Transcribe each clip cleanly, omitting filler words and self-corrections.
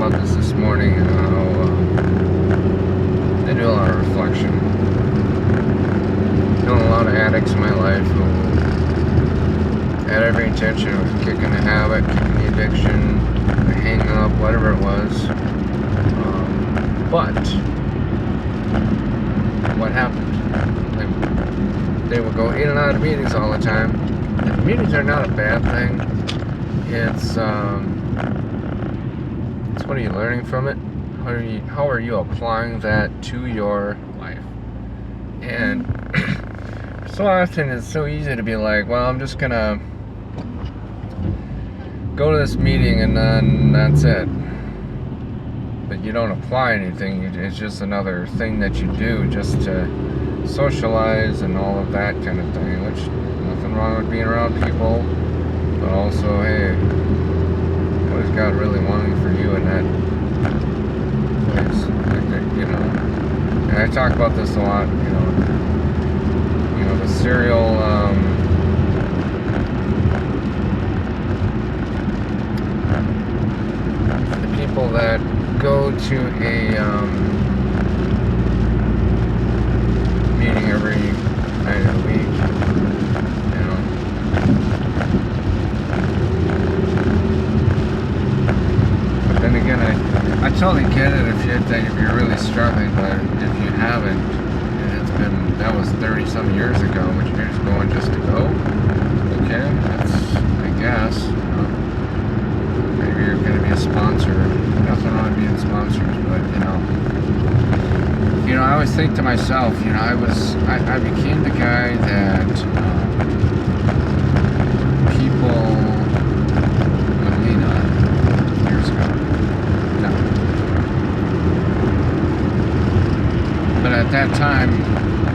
about this morning and how I do a lot of reflection. Known a lot of addicts in my life who had every intention of kicking the habit, kicking the addiction, the hang up, whatever it was. But what happened? They would go in and out of meetings all the time. And meetings are not a bad thing. It's what are you learning from it? How are you applying that to your life? And so often it's so easy to be like, well, I'm just gonna go to this meeting and then that's it. But you don't apply anything. It's just another thing that you do just to socialize and all of that kind of thing, which nothing wrong with being around people, but also, hey, what is God really wanting for you in that place? And I talk about this a lot, the serial the people that go to a meeting every night of the week, But then again, I totally get it if you're really struggling, but if you haven't, and that was 30-some years ago, but you're just going just to go, okay, that's, I guess, maybe you're going to be a sponsor. Nothing wrong with being sponsors, but, I always think to myself, I became the guy that people would lean on years ago. No. But at that time,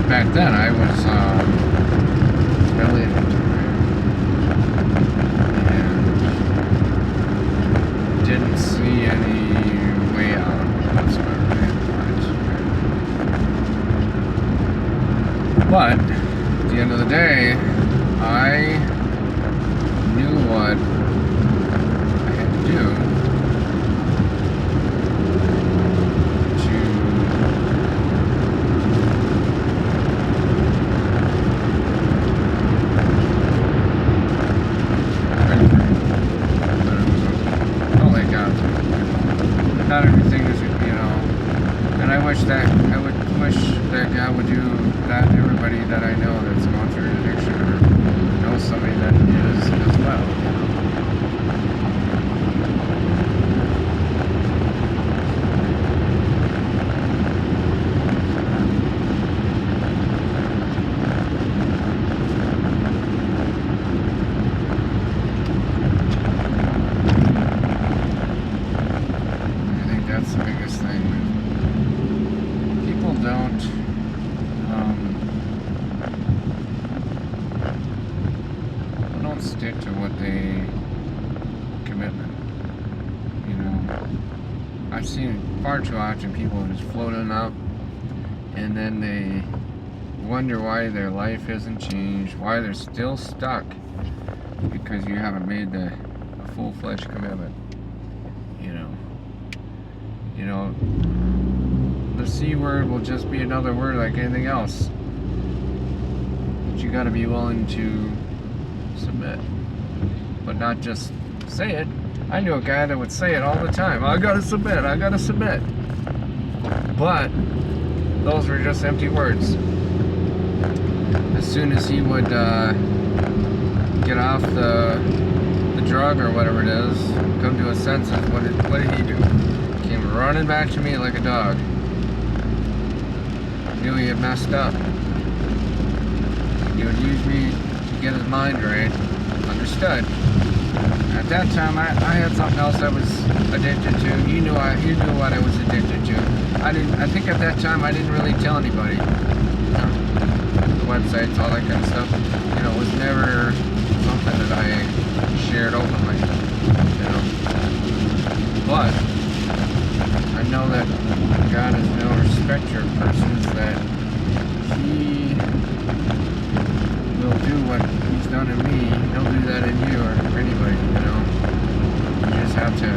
back then, I was really into it. And didn't see any way out whatsoever. But at the end of the day, I knew what I had to do to totally got to. Not everything is, and I wish that God would do that to everybody that I know that's going through an addiction or know somebody that is as well. I think that's the biggest thing. People don't stick to what they commitment. I've seen far too often people just floating up and then they wonder why their life hasn't changed, why they're still stuck, because you haven't made a full-fledged commitment. The C word will just be another word like anything else. But you gotta be willing to submit, but not just say it. I knew a guy that would say it all the time. I gotta submit, but those were just empty words. As soon as he would get off the drug or whatever it is, come to his senses, what did he do? Came running back to me like a dog. Knew he had messed up. He would use me to get his mind right. Understood. At that time, I had something else I was addicted to. He knew what I was addicted to. I think at that time I didn't really tell anybody. The websites, all that kind of stuff. It was never something that I shared openly. But I know that God is no respecter of persons, that He will do what He's done in me. He'll do that in you or anybody, You just have to